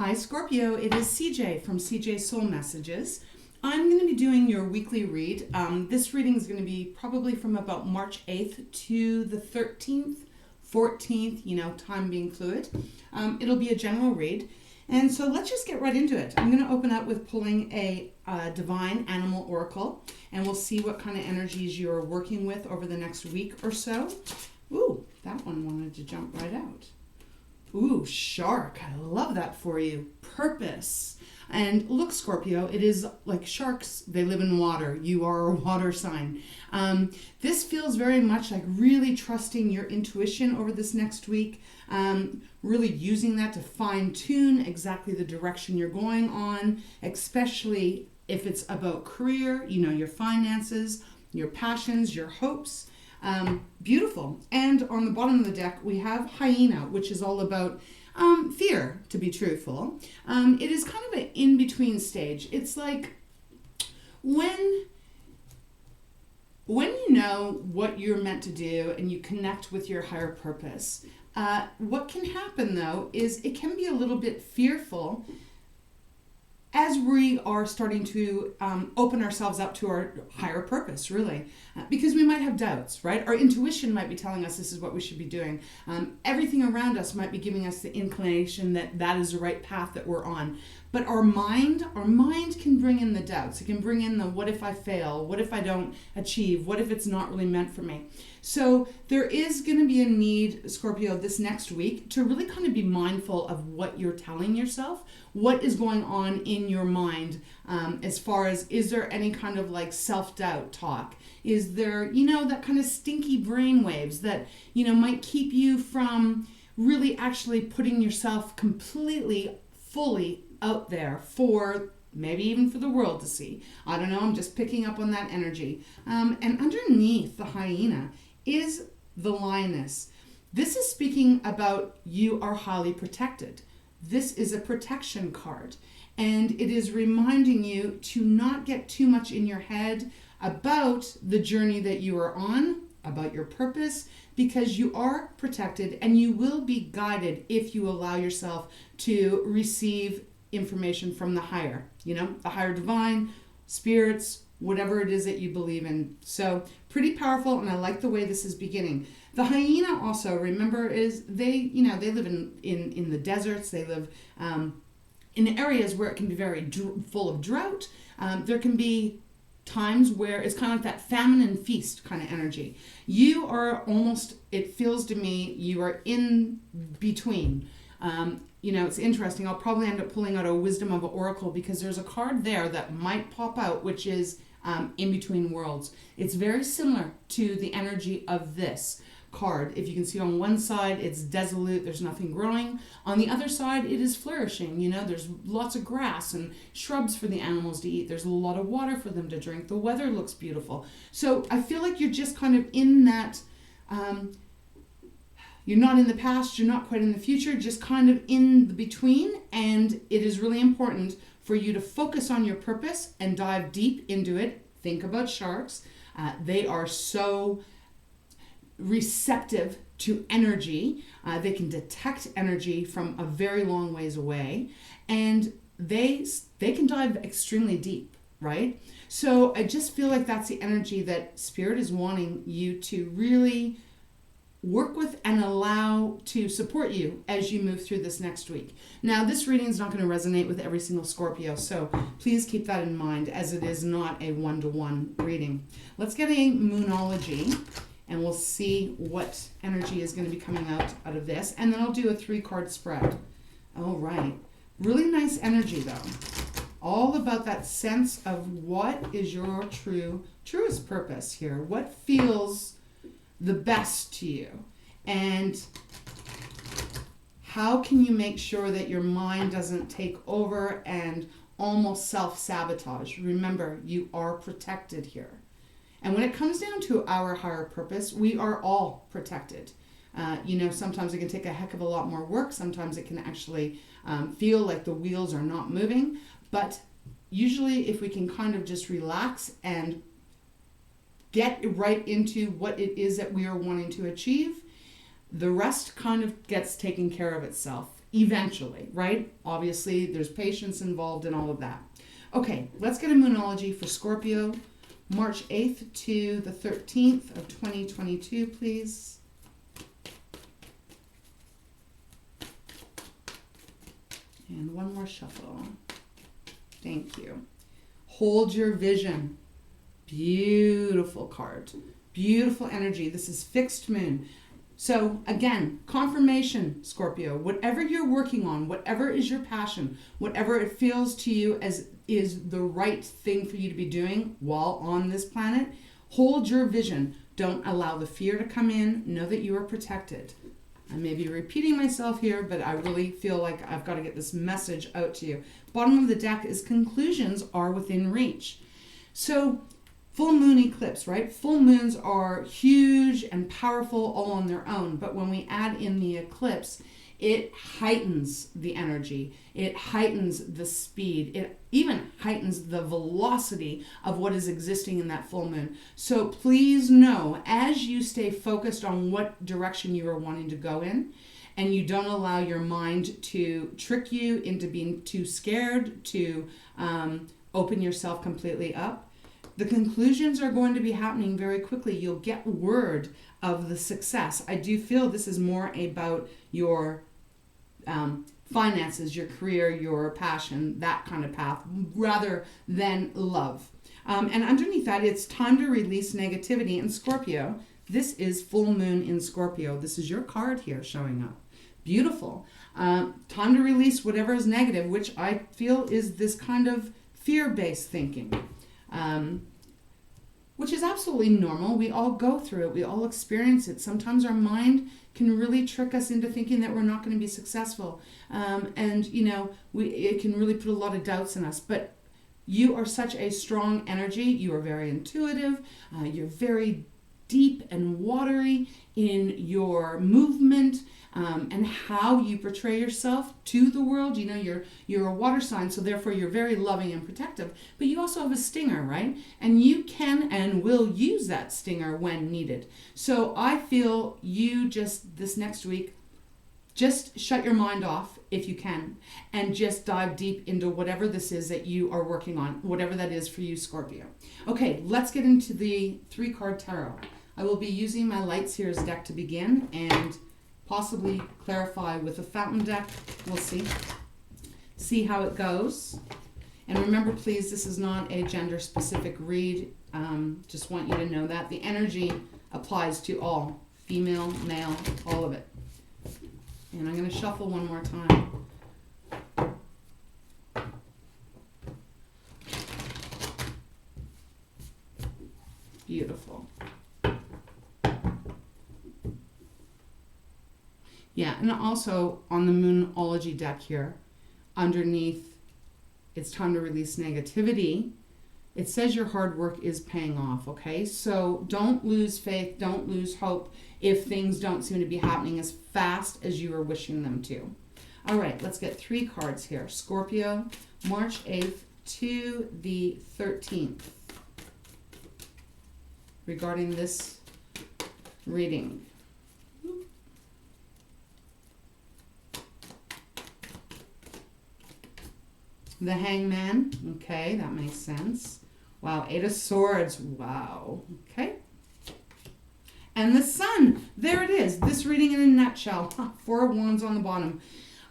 Hi Scorpio, it is CJ from CJ Soul Messages. I'm going to be doing your weekly read. This reading is going to be probably from about March 8th to the 13th, 14th, time being fluid. It'll be a general read. And so let's just get right into it. I'm going to open up with pulling a Divine Animal Oracle, and we'll see what kind of energies you're working with over the next week or so. Ooh, that one wanted to jump right out. Ooh, shark. I love that for you. Purpose. And look, Scorpio, it is like sharks. They live in water. You are a water sign. This feels very much like really trusting your intuition over this next week. Really using that to fine tune exactly the direction you're going on, especially if it's about career, your finances, your passions, your hopes. Beautiful. And on the bottom of the deck, we have Hyena, which is all about fear, to be truthful. It is kind of an in-between stage. It's like when you know what you're meant to do and you connect with your higher purpose, what can happen, though, is it can be a little bit fearful as we are starting to open ourselves up to our higher purpose, really, because we might have doubts, right? Our intuition might be telling us this is what we should be doing. Everything around us might be giving us the inclination that that is the right path that we're on. But our mind can bring in the doubts. It can bring in the what if I fail? What if I don't achieve? What if it's not really meant for me? So there is going to be a need, Scorpio, this next week to really kind of be mindful of what you're telling yourself, what is going on in your mind as far as, is there any kind of like self-doubt talk? Is there, that kind of stinky brain waves that, might keep you from really actually putting yourself completely, fully out there for maybe even for the world to see. I don't know, I'm just picking up on that energy. And underneath the hyena is the lioness. This is speaking about you are highly protected. This is a protection card, and it is reminding you to not get too much in your head about the journey that you are on, about your purpose, because you are protected and you will be guided if you allow yourself to receive information from the higher, the higher divine, spirits, whatever it is that you believe in. So pretty powerful, and I like the way this is beginning. The hyena also, remember, is they live in the deserts. They live in areas where it can be very full of drought. There can be times where it's kind of like that famine and feast kind of energy. You are almost, it feels to me, you are in between. It's interesting. I'll probably end up pulling out a Wisdom of an Oracle because there's a card there that might pop out, which is In Between Worlds. It's very similar to the energy of this card. If you can see on one side, it's desolate, there's nothing growing. On the other side, it is flourishing. There's lots of grass and shrubs for the animals to eat. There's a lot of water for them to drink. The weather looks beautiful. So I feel like you're just kind of in that, you're not in the past, you're not quite in the future, just kind of in the between. And it is really important for you to focus on your purpose and dive deep into it. Think about sharks. They are so receptive to energy. They can detect energy from a very long ways away, and they can dive extremely deep, right? So I just feel like that's the energy that Spirit is wanting you to really work with and allow to support you as you move through this next week. Now, this reading is not going to resonate with every single Scorpio, so please keep that in mind, as it is not a one-to-one reading. Let's get a Moonology, and we'll see what energy is going to be coming out of this. And then I'll do a 3-card spread. All right. Really nice energy, though. All about that sense of what is your truest purpose here. What feels the best to you? And how can you make sure that your mind doesn't take over and almost self-sabotage? Remember, you are protected here. And when it comes down to our higher purpose, we are all protected. Sometimes it can take a heck of a lot more work. Sometimes it can actually feel like the wheels are not moving. But usually if we can kind of just relax and get right into what it is that we are wanting to achieve, the rest kind of gets taken care of itself. eventually, right? Obviously, there's patience involved in all of that. Okay, let's get a Moonology for Scorpio, March 8th to the 13th of 2022, please. And one more shuffle. Thank you. Hold your vision. Beautiful card. Beautiful energy. This is fixed moon. So again, confirmation, Scorpio. Whatever you're working on, whatever is your passion, whatever it feels to you as is the right thing for you to be doing while on this planet, hold your vision. Don't allow the fear to come in. Know that you are protected. I may be repeating myself here, but I really feel like I've got to get this message out to you. Bottom of the deck is conclusions are within reach. So full moon eclipse, right? Full moons are huge and powerful all on their own, but when we add in the eclipse, it heightens the energy. It heightens the speed. It even heightens the velocity of what is existing in that full moon. So please know, as you stay focused on what direction you are wanting to go in, and you don't allow your mind to trick you into being too scared to open yourself completely up, the conclusions are going to be happening very quickly. You'll get word of the success. I do feel this is more about your finances, your career, your passion, that kind of path, rather than love. And underneath that, it's time to release negativity in Scorpio. This is full moon in Scorpio. This is your card here showing up. Beautiful. Time to release whatever is negative, which I feel is this kind of fear-based thinking. Which is absolutely normal. We all go through it. We all experience it. Sometimes our mind can really trick us into thinking that we're not going to be successful. And, you know, it can really put a lot of doubts in us. But you are such a strong energy. You are very intuitive. You're very deep and watery in your movement. And how you portray yourself to the world. You know, you're a water sign, so therefore you're very loving and protective. But you also have a stinger, right? And you can and will use that stinger when needed. So I feel you just this next week, just shut your mind off if you can, and just dive deep into whatever this is that you are working on, whatever that is for you, Scorpio. Okay, let's get into the 3-card tarot. I will be using my Light Seers deck to begin, and possibly clarify with a fountain deck. We'll see how it goes. And remember, please, this is not a gender specific read. Just want you to know that the energy applies to all, female, male, all of it. And I'm going to shuffle one more time. Beautiful. Yeah, and also on the Moonology deck here, underneath, it's time to release negativity. It says your hard work is paying off, okay? So don't lose faith, don't lose hope if things don't seem to be happening as fast as you are wishing them to. All right, let's get 3 cards here. Scorpio, March 8th to the 13th. Regarding this reading. The Hangman, okay, that makes sense. Wow, 8 of Swords, wow, okay. And the Sun, there it is. This reading in a nutshell, 4 of Wands on the bottom.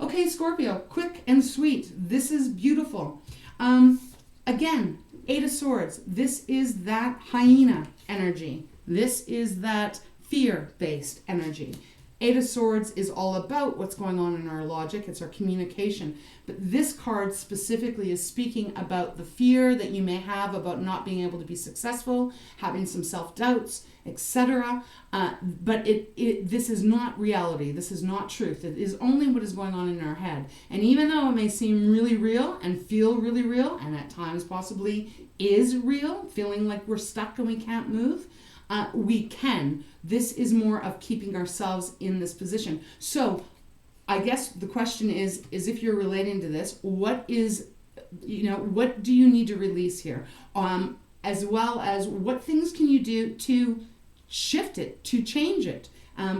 Okay, Scorpio, quick and sweet. This is beautiful. Again, 8 of Swords. This is that hyena energy. This is that fear-based energy. 8 of Swords is all about what's going on in our logic. It's our communication. But this card specifically is speaking about the fear that you may have about not being able to be successful, having some self-doubts, etc. But this is not reality. This is not truth. It is only what is going on in our head. And even though it may seem really real and feel really real, and at times possibly is real, feeling like we're stuck and we can't move, we can. This is more of keeping ourselves in this position. So I guess the question is if you're relating to this, what do you need to release here? As well as what things can you do to shift it, to change it?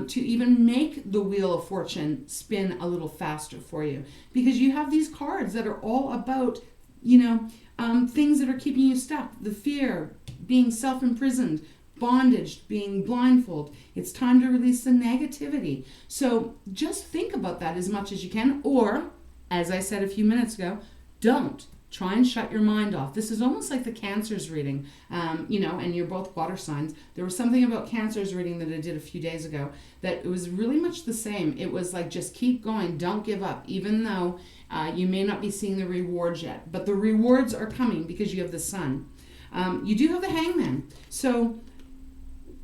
to even make the Wheel of Fortune spin a little faster for you, because you have these cards that are all about, things that are keeping you stuck. The fear, being self-imprisoned, bondage, being blindfolded. It's time to release the negativity. So just think about that as much as you can, or, as I said a few minutes ago, don't. Try and shut your mind off. This is almost like the Cancers reading, and you're both water signs. There was something about Cancers reading that I did a few days ago that it was really much the same. It was like, just keep going. Don't give up, even though you may not be seeing the rewards yet. But the rewards are coming because you have the Sun. You do have the Hangman. So,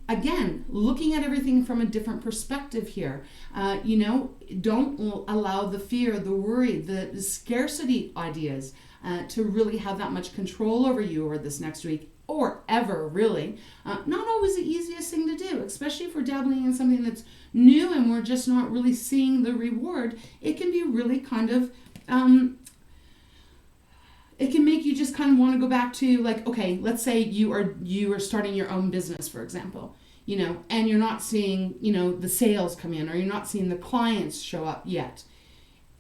again, looking at everything from a different perspective here. Don't allow the fear, the worry, the scarcity ideas to really have that much control over you over this next week, or ever, really. Not always the easiest thing to do, especially if we're dabbling in something that's new and we're just not really seeing the reward. It can be really kind of, it can make you just kind of want to go back to, like, okay, let's say you are starting your own business, for example, and you're not seeing, the sales come in, or you're not seeing the clients show up yet.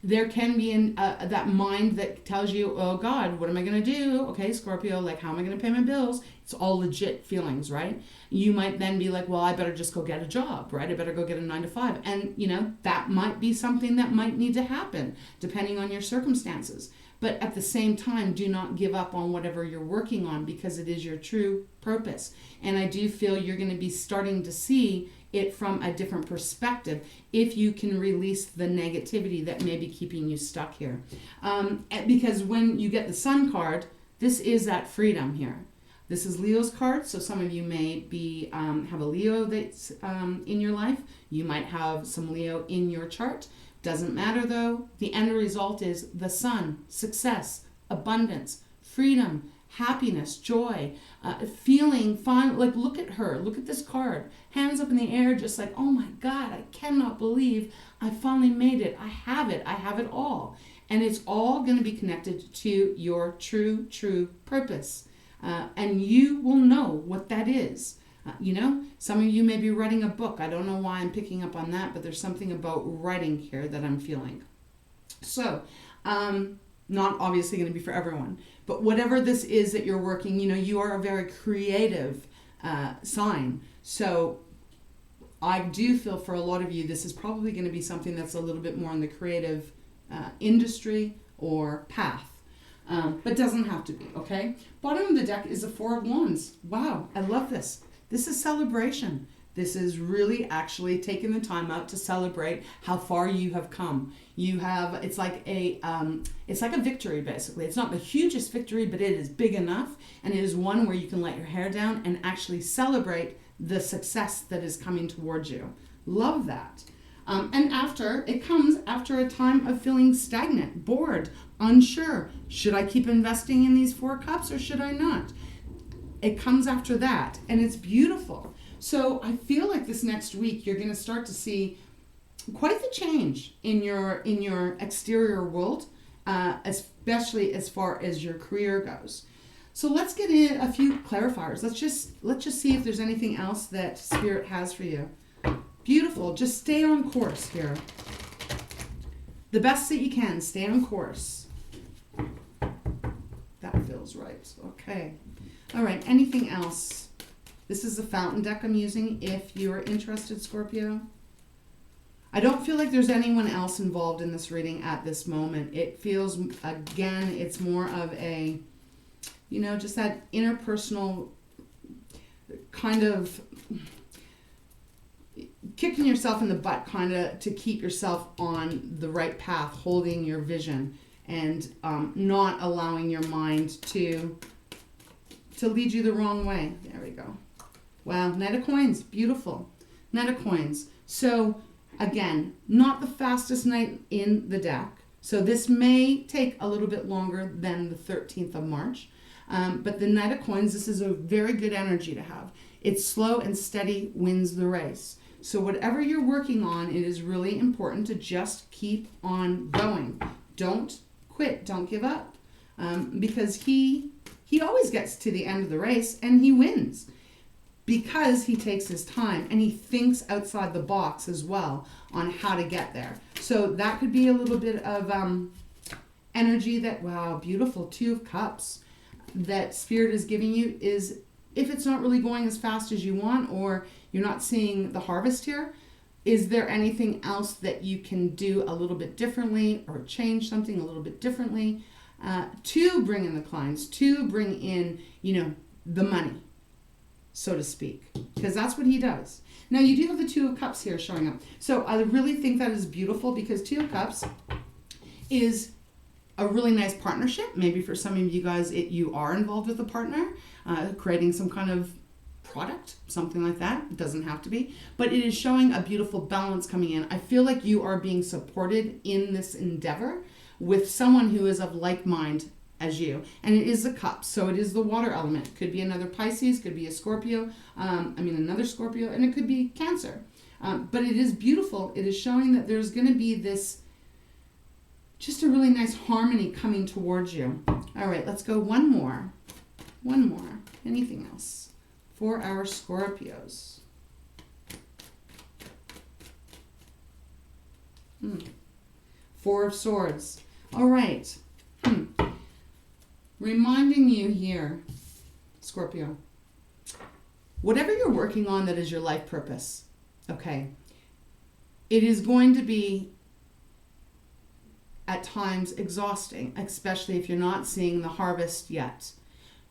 There can be that mind that tells you, oh God, what am I going to do? Okay, Scorpio, like, how am I going to pay my bills? It's all legit feelings, right? You might then be like, well, I better just go get a job, right? I better go get a 9-to-5. And, that might be something that might need to happen depending on your circumstances. But at the same time, do not give up on whatever you're working on, because it is your true purpose. And I do feel you're going to be starting to see it from a different perspective if you can release the negativity that may be keeping you stuck here. Because when you get the Sun card, this is that freedom here. This is Leo's card, so some of you may be have a Leo that's in your life. You might have some Leo in your chart. Doesn't matter though. The end result is the Sun, success, abundance, freedom, happiness, joy, feeling fine. Like, look at her. Look at this card. Hands up in the air, just like, oh my God, I cannot believe I finally made it. I have it. I have it all. And it's all going to be connected to your true purpose. And you will know what that is. Some of you may be writing a book. I don't know why I'm picking up on that, but there's something about writing here that I'm feeling. So, not obviously going to be for everyone, but whatever this is that you're working, you are a very creative sign. So I do feel for a lot of you, this is probably going to be something that's a little bit more in the creative industry or path. But doesn't have to be, okay? Bottom of the deck is the Four of Wands. Wow, I love this. This is celebration. This is really actually taking the time out to celebrate how far you have come. It's like a victory, basically. It's not the hugest victory, but it is big enough, and it is one where you can let your hair down and actually celebrate the success that is coming towards you. Love that. And it comes after a time of feeling stagnant, bored, unsure. Should I keep investing in these 4 cups or should I not? It comes after that, and it's beautiful. So I feel like this next week you're going to start to see quite the change in your exterior world, especially as far as your career goes. So let's get in a few clarifiers. Let's just see if there's anything else that Spirit has for you. Beautiful. Just stay on course here. The best that you can. Stay on course. That feels right. Okay. All right. Anything else? This is the fountain deck I'm using if you are interested, Scorpio. I don't feel like there's anyone else involved in this reading at this moment. It feels, again, it's more of a, just that interpersonal kind of kicking yourself in the butt, kind of to keep yourself on the right path, holding your vision and not allowing your mind to lead you the wrong way. There we go. Wow, Knight of Coins, beautiful. Knight of Coins. So again, not the fastest knight in the deck. So this may take a little bit longer than the 13th of March. But the Knight of Coins, this is a very good energy to have. It's slow and steady wins the race. So whatever you're working on, it is really important to just keep on going. Don't quit. Don't give up. Because he always gets to the end of the race and he wins. because he takes his time and he thinks outside the box as well on how to get there. So that could be a little bit of energy that, wow, beautiful, 2 of Cups, that Spirit is giving you is, if it's not really going as fast as you want, or you're not seeing the harvest here, is there anything else that you can do a little bit differently or change something a little bit differently to bring in the clients, to bring in, the money, so to speak, because that's what he does. Now, you do have the 2 of Cups here showing up. So I really think that is beautiful, because 2 of Cups is a really nice partnership. Maybe for some of you guys, you are involved with a partner, creating some kind of product, something like that. It doesn't have to be, but it is showing a beautiful balance coming in. I feel like you are being supported in this endeavor with someone who is of like mind as you, and it is the Cups, so it is the water element. Could be another Pisces, could be a Scorpio, another Scorpio, and it could be Cancer, but it is beautiful. It is showing that there's going to be this, just a really nice harmony coming towards you. All right, let's go one more. Anything else for our Scorpios? 4 of Swords. All right. Reminding you here, Scorpio, whatever you're working on that is your life purpose, okay, it is going to be at times exhausting, especially if you're not seeing the harvest yet.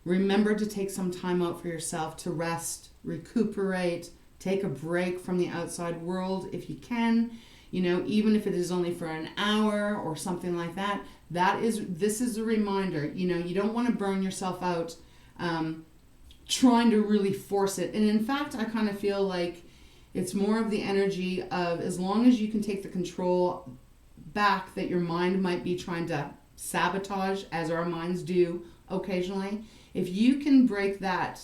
Remember to take some time out for yourself to rest, recuperate, take a break from the outside world if you can, even if it is only for an hour or something like that. This is a reminder, you don't want to burn yourself out trying to really force it. And in fact, I kind of feel like it's more of the energy of, as long as you can take the control back that your mind might be trying to sabotage, as our minds do occasionally. If you can break that,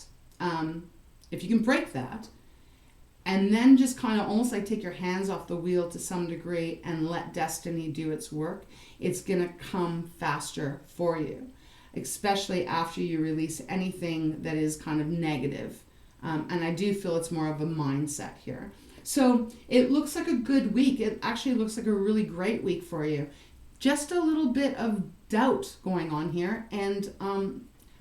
and then just kind of almost like take your hands off the wheel to some degree and let destiny do its work, it's going to come faster for you, especially after you release anything that is kind of negative. And I do feel it's more of a mindset here. So it looks like a good week. It actually looks like a really great week for you. Just a little bit of doubt going on here. And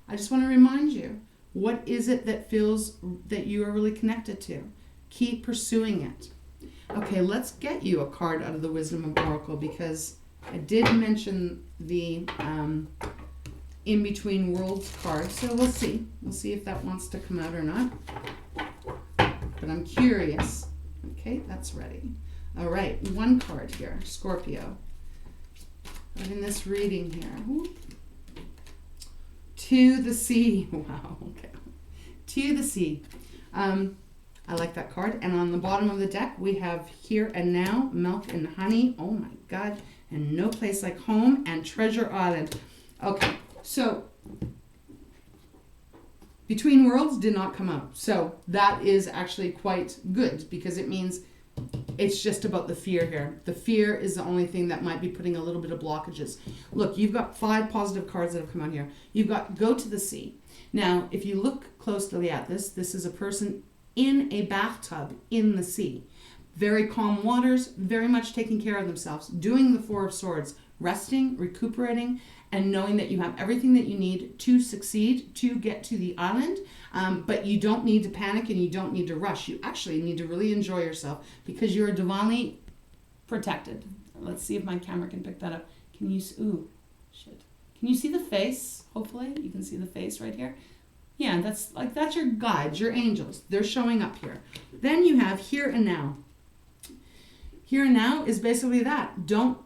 I just want to remind you, what is it that feels that you are really connected to? Keep pursuing it. Okay, let's get you a card out of the Wisdom of Oracle, because I did mention the In Between Worlds card. So we'll see. We'll see if that wants to come out or not. But I'm curious. Okay, that's ready. All right, one card here, Scorpio. In this reading here. Ooh. To the Sea. Wow, okay. To the Sea. I like that card. And on the bottom of the deck, we have Here and Now, Milk and Honey. Oh my God. And No Place Like Home and Treasure Island. Okay, so Between Worlds did not come out. So that is actually quite good, because it means it's just about the fear here. The fear is the only thing that might be putting a little bit of blockages. Look, you've got 5 positive cards that have come out here. You've got Go to the Sea. Now, if you look closely at this is a person in a bathtub in the sea. Very calm waters, very much taking care of themselves, doing the 4 of Swords, resting, recuperating, and knowing that you have everything that you need to succeed, to get to the island. But you don't need to panic and you don't need to rush. You actually need to really enjoy yourself, because you're divinely protected. Let's see if my camera can pick that up. Can you see? Ooh, shit. Can you see the face? Hopefully you can see the face right here. Yeah, that's your guides, your angels. They're showing up here. Then you have Here and Now. Here and Now is basically that. Don't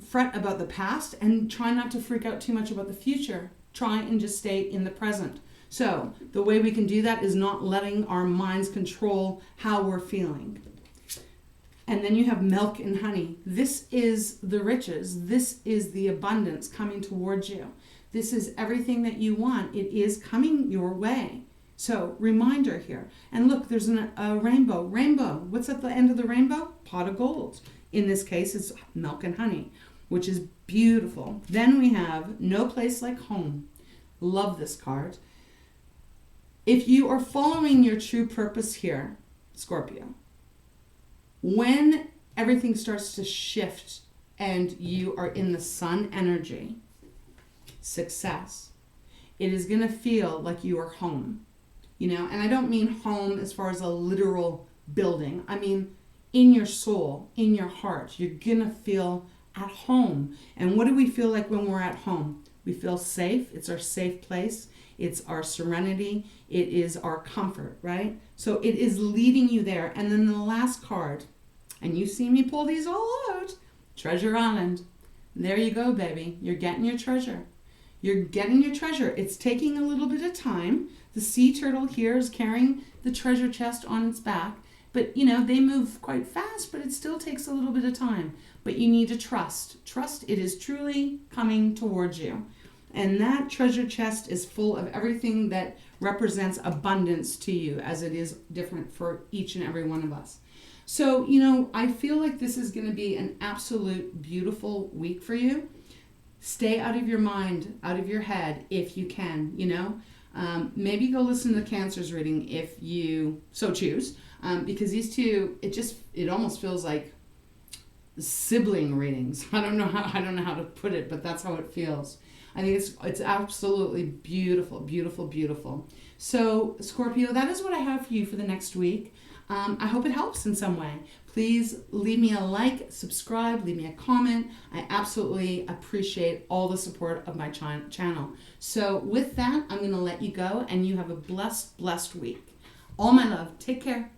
fret about the past and try not to freak out too much about the future. Try and just stay in the present. So the way we can do that is not letting our minds control how we're feeling. And then you have Milk and Honey. This is the riches. This is the abundance coming towards you. This is everything that you want. It is coming your way. So reminder here. And look, there's a rainbow. Rainbow. What's at the end of the rainbow? Pot of gold. In this case, it's Milk and Honey, which is beautiful. Then we have No Place Like Home. Love this card. If you are following your true purpose here, Scorpio, when everything starts to shift and you are in the sun energy, success, it is going to feel like you are home. You know, and I don't mean home as far as a literal building. I mean, in your soul, in your heart, you're going to feel at home. And what do we feel like when we're at home? We feel safe. It's our safe place. It's our serenity. It is our comfort, right? So it is leading you there. And then the last card, and you see me pull these all out, Treasure Island. There you go, baby. You're getting your treasure. You're getting your treasure. It's taking a little bit of time. The sea turtle here is carrying the treasure chest on its back. But, you know, they move quite fast, but it still takes a little bit of time. But you need to trust. Trust it is truly coming towards you. And that treasure chest is full of everything that represents abundance to you, as it is different for each and every one of us. So, you know, I feel like this is going to be an absolute beautiful week for you. Stay out of your mind, out of your head, if you can, you know. Maybe go listen to the Cancer's reading if you so choose, because these two, it almost feels like sibling readings. I don't know how to put it, but that's how it feels. I think it's absolutely beautiful, beautiful, beautiful. So Scorpio, that is what I have for you for the next week. I hope it helps in some way. Please leave me a like, subscribe, leave me a comment. I absolutely appreciate all the support of my channel. So with that, I'm going to let you go, and you have a blessed, blessed week. All my love. Take care.